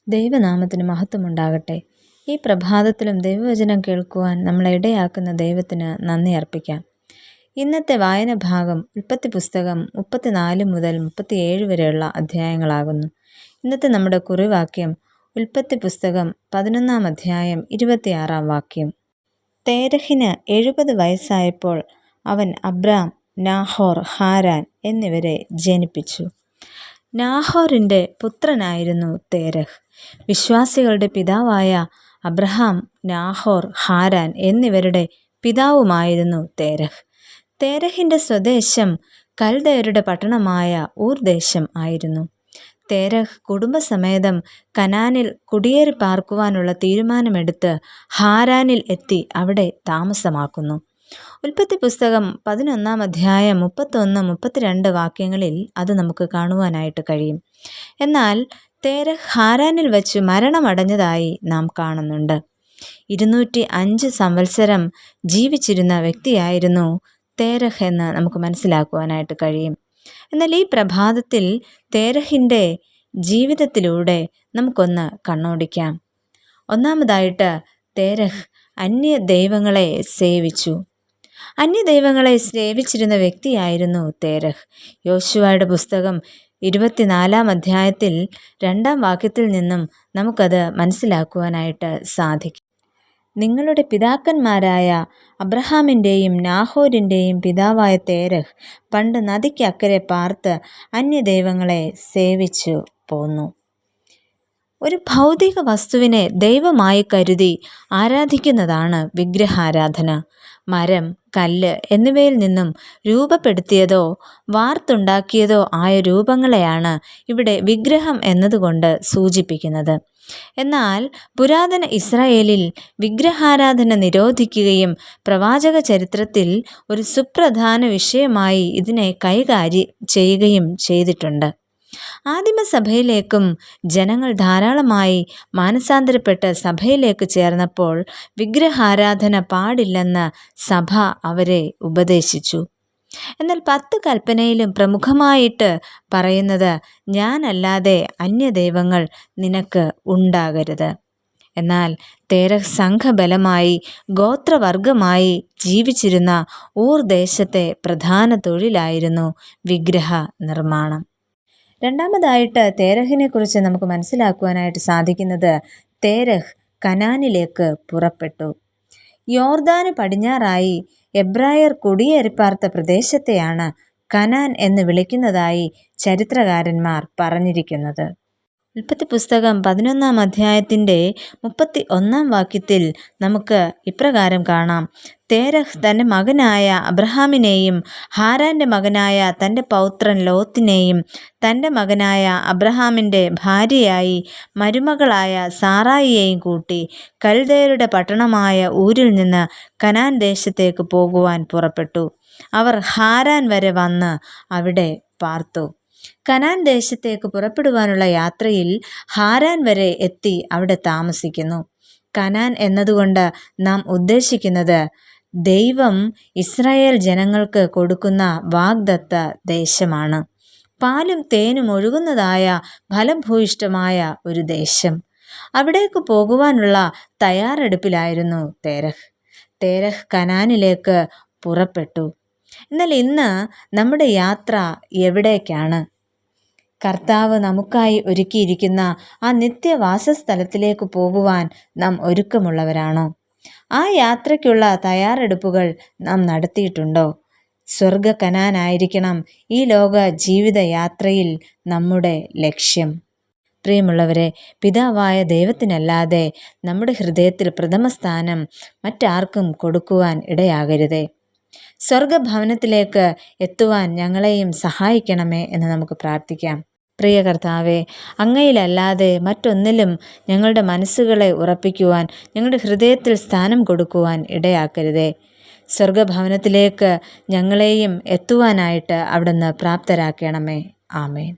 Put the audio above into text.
ദൈവനാമത്തിന് മഹത്വമുണ്ടാകട്ടെ. ഈ പ്രഭാതത്തിലും ദൈവവചനം കേൾക്കുവാൻ നമ്മളെ ഇടയാക്കുന്ന ദൈവത്തിന് നന്ദി അർപ്പിക്കാം. ഇന്നത്തെ വായന ഭാഗം ഉൽപ്പത്തി പുസ്തകം 34 മുതൽ 37 വരെയുള്ള അധ്യായങ്ങളാകുന്നു. ഇന്നത്തെ നമ്മുടെ കുറിവാക്യം ഉൽപ്പത്തി പുസ്തകം 11 അധ്യായം 26 വാക്യം. തേരഹിന് 70 വയസ്സായപ്പോൾ അവൻ അബ്രാം, നാഹോർ, ഹാരാൻ എന്നിവരെ ജനിപ്പിച്ചു. നാഹോറിൻ്റെ പുത്രനായിരുന്നു തേരഹ്. വിശ്വാസികളുടെ പിതാവായ അബ്രഹാം, നാഹോർ, ഹാരാൻ എന്നിവരുടെ പിതാവുമായിരുന്നു തേരഹ്. തേരഹിൻ്റെ സ്വദേശം കൽദയരുടെ പട്ടണമായ ഊർ ദേശം ആയിരുന്നു. തേരഹ് കുടുംബസമേതം കനാനിൽ കുടിയേറി പാർക്കുവാനുള്ള തീരുമാനമെടുത്ത് ഹാരാനിൽ എത്തി അവിടെ താമസമാക്കുന്നു. ഉൽപ്പത്തി പുസ്തകം 11 അധ്യായം 31-32 വാക്യങ്ങളിൽ അത് നമുക്ക് കാണുവാനായിട്ട് കഴിയും. എന്നാൽ തേരഹ് ഹാരാനിൽ വച്ച് മരണമടഞ്ഞതായി നാം കാണുന്നുണ്ട്. 205 സംവത്സരം ജീവിച്ചിരുന്ന വ്യക്തിയായിരുന്നു തേരഹ് എന്ന് നമുക്ക് മനസ്സിലാക്കുവാനായിട്ട് കഴിയും. എന്നാൽ ഈ പ്രഭാതത്തിൽ തേരഹിൻ്റെ ജീവിതത്തിലൂടെ നമുക്കൊന്ന് കണ്ണോടിക്കാം. ഒന്നാമതായിട്ട് തേരഹ് അന്യ ദൈവങ്ങളെ സേവിച്ചു. അന്യദൈവങ്ങളെ സേവിച്ചിരുന്ന വ്യക്തിയായിരുന്നു തേരഹ്. യോശുവയുടെ പുസ്തകം 24 അധ്യായത്തിൽ 2 വാക്യത്തിൽ നിന്നും നമുക്കത് മനസ്സിലാക്കുവാനായിട്ട് സാധിക്കും. നിങ്ങളുടെ പിതാക്കന്മാരായ അബ്രഹാമിൻ്റെയും നാഹോരിൻ്റെയും പിതാവായ തേരഹ് പണ്ട് നദിക്കക്കരെ പാർത്ത് അന്യദൈവങ്ങളെ സേവിച്ചു പോന്നു. ഒരു ഭൗതിക വസ്തുവിനെ ദൈവമായി കരുതി ആരാധിക്കുന്നതാണ് വിഗ്രഹാരാധന. മരം, കല്ല് എന്നിവയിൽ നിന്നും രൂപപ്പെടുത്തിയതോ വാർത്തുണ്ടാക്കിയതോ ആയ രൂപങ്ങളെയാണ് ഇവിടെ വിഗ്രഹം എന്നതുകൊണ്ട് സൂചിപ്പിക്കുന്നത്. എന്നാൽ പുരാതന ഇസ്രായേലിൽ വിഗ്രഹാരാധന നിരോധിക്കുകയും പ്രവാചക ചരിത്രത്തിൽ ഒരു സുപ്രധാന വിഷയമായി ഇതിനെ കൈകാര്യം ചെയ്യുകയും ചെയ്തിട്ടുണ്ട്. ആദിമസഭയിലേക്കും ജനങ്ങൾ ധാരാളമായി മാനസാന്തരപ്പെട്ട് സഭയിലേക്ക് ചേർന്നപ്പോൾ വിഗ്രഹാരാധന പാടില്ലെന്ന് സഭ അവരെ ഉപദേശിച്ചു. എന്നാൽ 10 കൽപ്പനയിലും പ്രമുഖമായിട്ട് പറയുന്നത് ഞാനല്ലാതെ അന്യദൈവങ്ങൾ നിനക്ക് ഉണ്ടാകരുത്. എന്നാൽ തേരഹ് സംഘബലമായി ഗോത്രവർഗമായി ജീവിച്ചിരുന്ന ഊർ ദേശത്തെ പ്രധാന തൊഴിലായിരുന്നു വിഗ്രഹ നിർമ്മാണം. രണ്ടാമതായിട്ട് തേരഹിനെ കുറിച്ച് നമുക്ക് മനസ്സിലാക്കുവാനായിട്ട് സാധിക്കുന്നത് തേരഹ് കനാനിലേക്ക് പുറപ്പെട്ടു. യോർദാന് പടിഞ്ഞാറായി എബ്രായർ കുടിയേറിപ്പാർത്ത പ്രദേശത്തെയാണ് കനാൻ എന്ന് വിളിക്കുന്നതായി ചരിത്രകാരന്മാർ പറഞ്ഞിരിക്കുന്നത്. ഉൽപ്പത്തി പുസ്തകം 11 അധ്യായത്തിൻ്റെ 31 വാക്യത്തിൽ നമുക്ക് ഇപ്രകാരം കാണാം. തേരഹ് തൻ്റെ മകനായ അബ്രഹാമിനെയും ഹാരാൻ്റെ മകനായ തൻ്റെ പൗത്രൻ ലോത്തിനെയും തൻ്റെ മകനായ അബ്രഹാമിൻ്റെ ഭാര്യയായി മരുമകളായ സാറായിയെയും കൂട്ടി കൽദയരുടെ പട്ടണമായ ഊരിൽ നിന്ന് കനാൻ ദേശത്തേക്ക് പോകുവാൻ പുറപ്പെട്ടു. അവർ ഹാരാൻ വരെ വന്ന് അവിടെ പാർത്തു. കനാൻ ദേശത്തേക്ക് പുറപ്പെടുവാനുള്ള യാത്രയിൽ ഹാരാൻ വരെ എത്തി അവിടെ താമസിക്കുന്നു. കനാൻ എന്നതുകൊണ്ട് നാം ഉദ്ദേശിക്കുന്നത് ദൈവം ഇസ്രായേൽ ജനങ്ങൾക്ക് കൊടുക്കുന്ന വാഗ്ദത്ത ദേശമാണ്. പാലും തേനും ഒഴുകുന്നതായ ഫലഭൂയിഷ്ടമായ ഒരു ദേശം. അവിടേക്ക് പോകുവാനുള്ള തയ്യാറെടുപ്പിലായിരുന്നു തേരഹ്. തേരഹ് കനാനിലേക്ക് പുറപ്പെട്ടു. എന്നാൽ ഇന്ന് നമ്മുടെ യാത്ര എവിടേക്കാണ്? കർത്താവ് നമുക്കായി ഒരുക്കിയിരിക്കുന്ന ആ നിത്യവാസസ്ഥലത്തിലേക്ക് പോകുവാൻ നാം ഒരുക്കമുള്ളവരാണോ? ആ യാത്രയ്ക്കുള്ള തയ്യാറെടുപ്പുകൾ നാം നടത്തിയിട്ടുണ്ടോ? സ്വർഗ കനാനായിരിക്കണം ഈ ലോക ജീവിതയാത്രയിൽ നമ്മുടെ ലക്ഷ്യം. പ്രിയമുള്ളവരെ, പിതാവായ ദൈവത്തിനല്ലാതെ നമ്മുടെ ഹൃദയത്തിൽ പ്രഥമ സ്ഥാനം മറ്റാർക്കും കൊടുക്കുവാൻ ഇടയാകരുതേ. സ്വർഗഭവനത്തിലേക്ക് എത്തുവാൻ ഞങ്ങളെയും സഹായിക്കണമേ എന്ന് നമുക്ക് പ്രാർത്ഥിക്കാം. പ്രിയ കർത്താവേ, അങ്ങയിലല്ലാതെ മറ്റൊന്നിലും ഞങ്ങളുടെ മനസ്സുകളെ ഉറപ്പിക്കുവാൻ, ഞങ്ങളുടെ ഹൃദയത്തിൽ സ്ഥാനം കൊടുക്കുവാൻ ഇടയാക്കരുതേ. സ്വർഗഭവനത്തിലേക്ക് ഞങ്ങളെയും എത്തുവാനായിട്ട് അവിടുന്ന് പ്രാപ്തരാക്കണമേ. ആമേൻ.